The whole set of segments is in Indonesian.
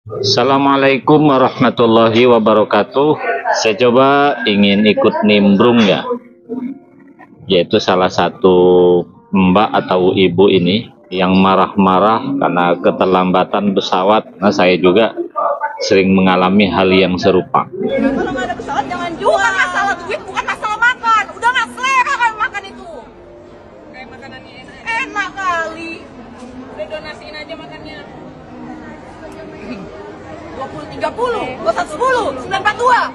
Assalamualaikum warahmatullahi wabarakatuh. Saya coba ingin ikut nimbrung ya, yaitu salah satu mbak atau ibu ini yang marah-marah karena keterlambatan pesawat. Nah, saya juga sering mengalami hal yang serupa. Kalau nggak ada pesawat jangan jual. Bukan masalah duit, bukan masalah makan. Udah nggak selera kan makan itu. Kayak makanannya enak. Enak kali. Udah donasiin aja makannya. 20 30, 21 10, 942,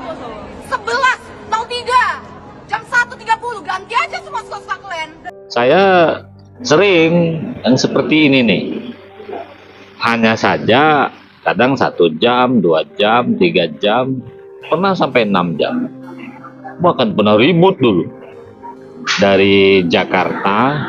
11 03, jam 1.30 ganti aja semua suka kalian. Saya sering yang seperti ini nih. Hanya saja kadang 1 jam, 2 jam, 3 jam, pernah sampai 6 jam. Bahkan pernah ribut dulu dari Jakarta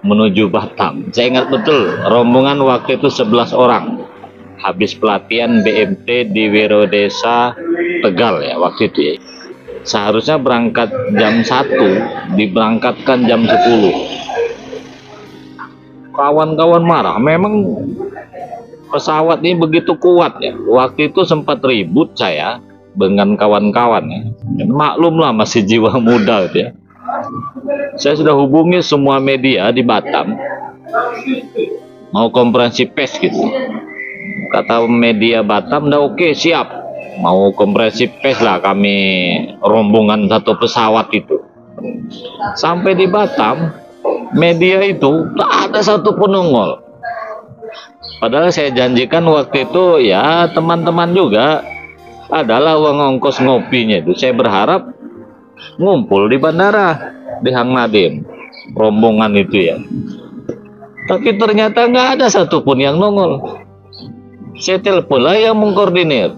menuju Batam. Saya ingat betul, rombongan waktu itu 11 orang. Habis pelatihan BMT di Wirodesa Tegal ya waktu itu ya. Seharusnya berangkat jam 1, diberangkatkan jam 10. Kawan-kawan marah, memang pesawat ini begitu kuat ya. Waktu itu sempat ribut saya dengan kawan-kawan ya. Maklumlah masih jiwa muda gitu ya. Saya sudah hubungi semua media di Batam, mau konferensi pers gitu. Kata media Batam, "Udah oke, siap. Mau konferensi pers lah kami rombongan satu pesawat itu." Sampai di Batam, media itu tak ada satu pun nongol. Padahal saya janjikan waktu itu ya teman-teman juga adalah uang ongkos ngopinya itu. Saya berharap ngumpul di bandara di Hang Nadim, rombongan itu ya. Tapi ternyata nggak ada satupun yang nongol. Saya telepon lah yang mengkoordinir,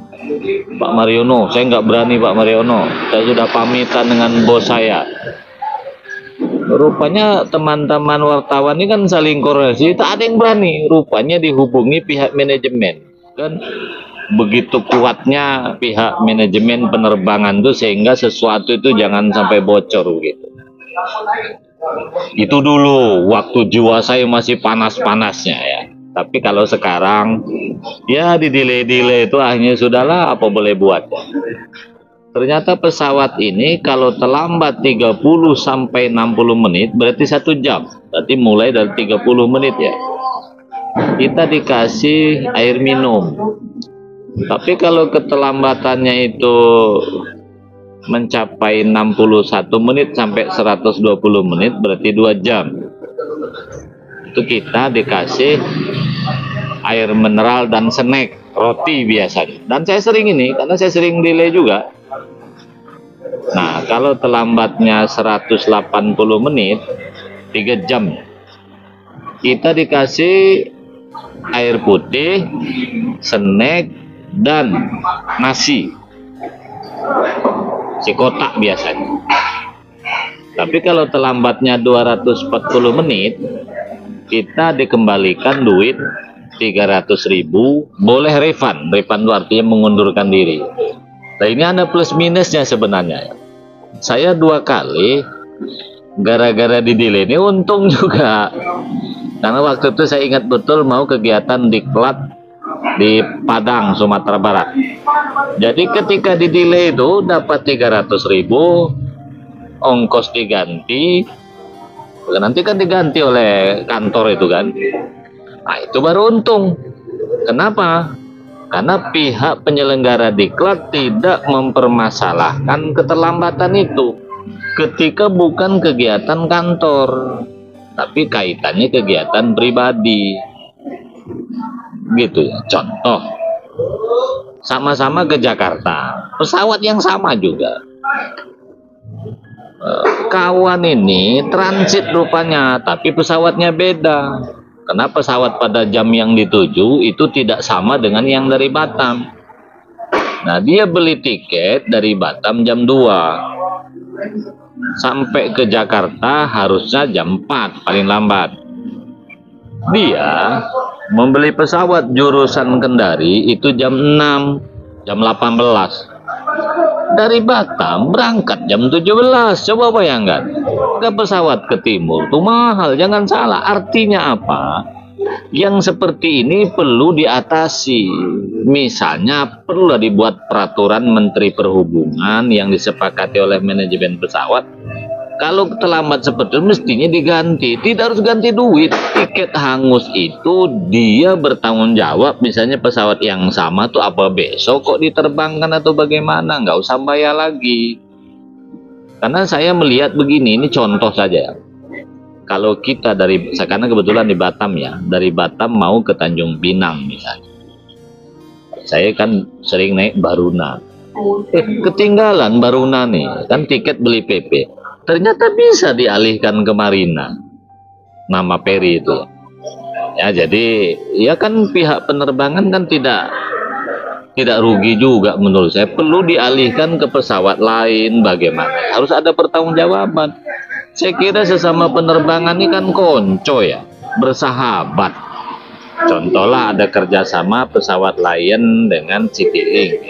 Pak Mariono. Saya nggak berani Pak Mariono, saya sudah pamitan dengan bos saya. Rupanya teman-teman wartawan ini kan saling koordinasi, tak ada yang berani. Rupanya dihubungi pihak manajemen. Kan begitu kuatnya pihak manajemen penerbangan itu sehingga sesuatu itu jangan sampai bocor gitu. Itu dulu waktu jiwa saya masih panas-panasnya ya. Tapi kalau sekarang ya di delay-delay itu akhirnya sudahlah, apa boleh buat. Ternyata pesawat ini kalau terlambat 30 sampai 60 menit berarti 1 jam. Berarti mulai dari 30 menit ya. Kita dikasih air minum. Tapi kalau keterlambatannya itu mencapai 61 menit sampai 120 menit berarti 2 jam. Itu kita dikasih air mineral dan snack, roti biasanya. Dan saya sering ini karena saya sering delay juga. Nah, kalau terlambatnya 180 menit 3 jam, kita dikasih air putih, snack dan nasi sekotak biasanya. Tapi kalau terlambatnya 240 menit, kita dikembalikan duit 300.000, boleh refund. Refund itu artinya mengundurkan diri. Nah, ini ada plus minusnya sebenarnya. Saya 2 kali gara-gara di delay ini untung juga. Karena waktu itu saya ingat betul mau kegiatan diklat di Padang, Sumatera Barat. Jadi ketika di delay itu dapat 300.000, ongkos diganti. Nanti kan diganti oleh kantor itu kan. Nah, itu baru untung. Kenapa? Karena pihak penyelenggara diklat tidak mempermasalahkan keterlambatan itu ketika bukan kegiatan kantor, tapi kaitannya kegiatan pribadi. Gitu ya. Contoh, sama-sama ke Jakarta, pesawat yang sama juga. Kawan ini transit rupanya, tapi pesawatnya beda. Karena pesawat pada jam yang dituju itu tidak sama dengan yang dari Batam. Nah, dia beli tiket dari Batam jam 2. Sampai ke Jakarta harusnya jam 4 paling lambat. Dia membeli pesawat jurusan Kendari itu jam 6, jam 18. Dari Batam berangkat jam 17. Coba bayangkan, ke pesawat ke timur itu mahal. Jangan salah, artinya apa? Yang seperti ini perlu diatasi. Misalnya perlu dibuat peraturan Menteri Perhubungan yang disepakati oleh manajemen pesawat. Kalau terlambat seperti itu mestinya diganti. Tidak harus ganti duit. Tiket hangus itu dia bertanggung jawab. Misalnya pesawat yang sama tuh apa besok kok diterbangkan atau bagaimana, nggak usah bayar lagi. Karena saya melihat begini, ini contoh saja ya. Kalau kita karena kebetulan di Batam ya, dari Batam mau ke Tanjung Pinang misalnya. Saya kan sering naik Baruna. Ketinggalan Baruna nih, kan tiket beli PP. Ternyata bisa dialihkan ke Marina, nama peri itu. Ya jadi ya kan pihak penerbangan kan tidak rugi juga menurut saya. Perlu dialihkan ke pesawat lain, bagaimana? Harus ada pertanggungjawaban. Saya kira sesama penerbangan ini kan konco ya, bersahabat. Contohlah ada kerjasama pesawat Lion dengan Citylink.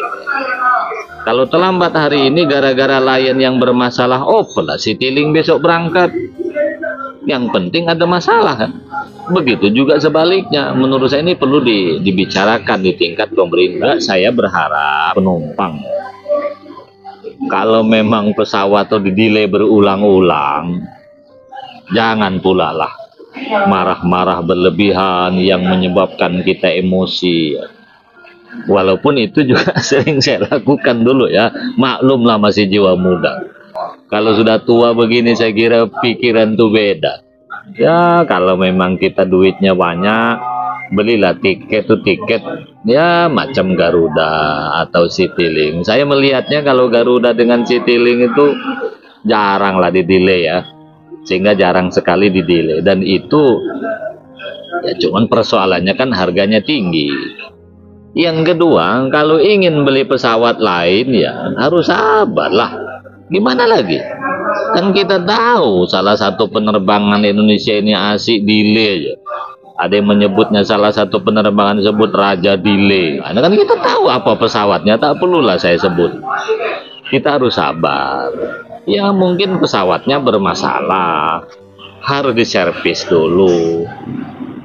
Kalau terlambat hari ini gara-gara Lion yang bermasalah, lah Citylink besok berangkat. Yang penting ada masalah kan. Begitu juga sebaliknya. Menurut saya ini perlu dibicarakan di tingkat pemerintah. Saya berharap penumpang, kalau memang pesawat itu di-delay berulang-ulang, jangan pula lah marah-marah berlebihan yang menyebabkan kita emosi. Walaupun itu juga sering saya lakukan dulu ya. Maklumlah masih jiwa muda. Kalau sudah tua begini saya kira pikiran tuh beda. Ya kalau memang kita duitnya banyak, belilah tiket ya macam Garuda atau Citylink. Saya melihatnya kalau Garuda dengan Citylink itu jarang lah di-delay ya. Sehingga jarang sekali di-delay. Dan itu ya cuman persoalannya kan harganya tinggi. Yang kedua, kalau ingin beli pesawat lain ya harus sabar lah. Gimana lagi? Kan kita tahu salah satu penerbangan Indonesia ini asik delay aja. Ada yang menyebutnya salah satu penerbangan disebut Raja Delay. Nah, kan kita tahu apa pesawatnya, tak perlulah saya sebut. Kita harus sabar. Ya mungkin pesawatnya bermasalah, harus diservis dulu.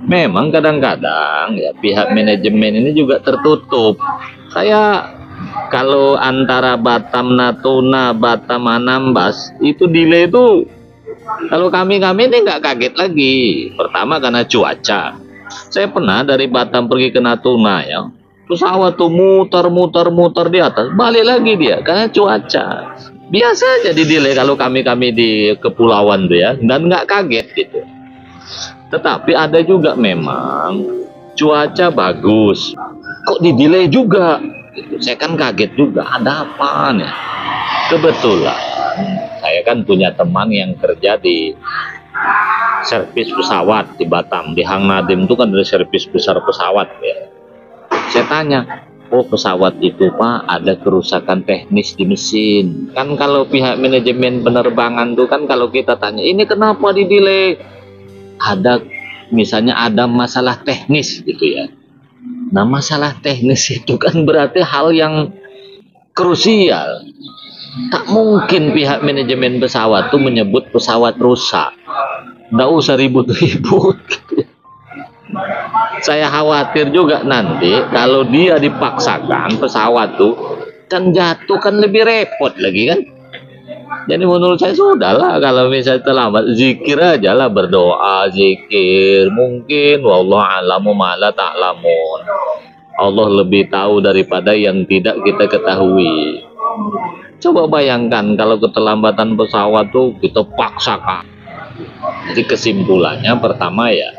Memang kadang-kadang ya pihak manajemen ini juga tertutup. Saya kalau antara Batam Natuna, Batam Anambas itu delay itu, kalau kami ini nggak kaget lagi. Pertama karena cuaca. Saya pernah dari Batam pergi ke Natuna ya, pesawat tuh muter di atas, balik lagi dia karena cuaca. Biasa aja di delay kalau kami di kepulauan tuh ya, dan nggak kaget gitu. Tetapi ada juga memang cuaca bagus, kok di delay juga. Saya kan kaget juga, ada apa nih? Kebetulan saya kan punya teman yang kerja di servis pesawat di Batam, di Hang Nadim itu kan ada servis besar pesawat ya. Saya tanya, oh pesawat itu Pak ada kerusakan teknis di mesin. Kan kalau pihak manajemen penerbangan tuh kan kalau kita tanya ini kenapa di delay, ada misalnya ada masalah teknis gitu ya. Nah masalah teknis itu kan berarti hal yang krusial. Tak mungkin pihak manajemen pesawat tuh menyebut pesawat rusak. Nggak usah ribut-ribut. Saya khawatir juga nanti kalau dia dipaksakan pesawat tuh kan jatuh kan lebih repot lagi kan. Jadi menurut saya sudahlah kalau misalnya terlambat zikir aja lah, berdoa zikir mungkin wallahu a'lamu ma la ta'lamun. Allah lebih tahu daripada yang tidak kita ketahui. Coba bayangkan kalau keterlambatan pesawat tuh kita paksakan. Jadi kesimpulannya pertama ya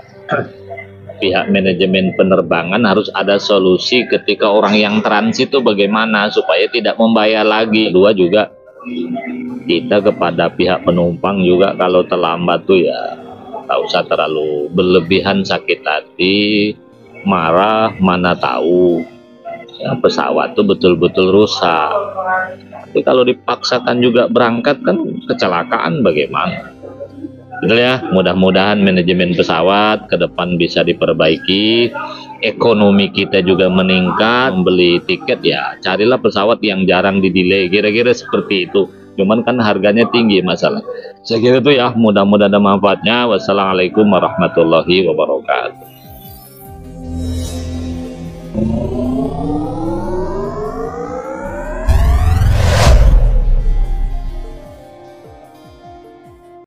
pihak manajemen penerbangan harus ada solusi ketika orang yang transit itu bagaimana supaya tidak membayar lagi. Kedua juga kita kepada pihak penumpang juga kalau terlambat tuh ya tak usah terlalu berlebihan sakit hati, marah, mana tahu ya, pesawat tuh betul-betul rusak. Tapi kalau dipaksakan juga berangkat kan kecelakaan bagaimana? Gitu ya, mudah-mudahan manajemen pesawat ke depan bisa diperbaiki, ekonomi kita juga meningkat, membeli tiket ya carilah pesawat yang jarang di-delay, kira-kira seperti itu. Cuman kan harganya tinggi masalah. Saya kira itu ya, mudah-mudahan ada manfaatnya. Wassalamualaikum warahmatullahi wabarakatuh.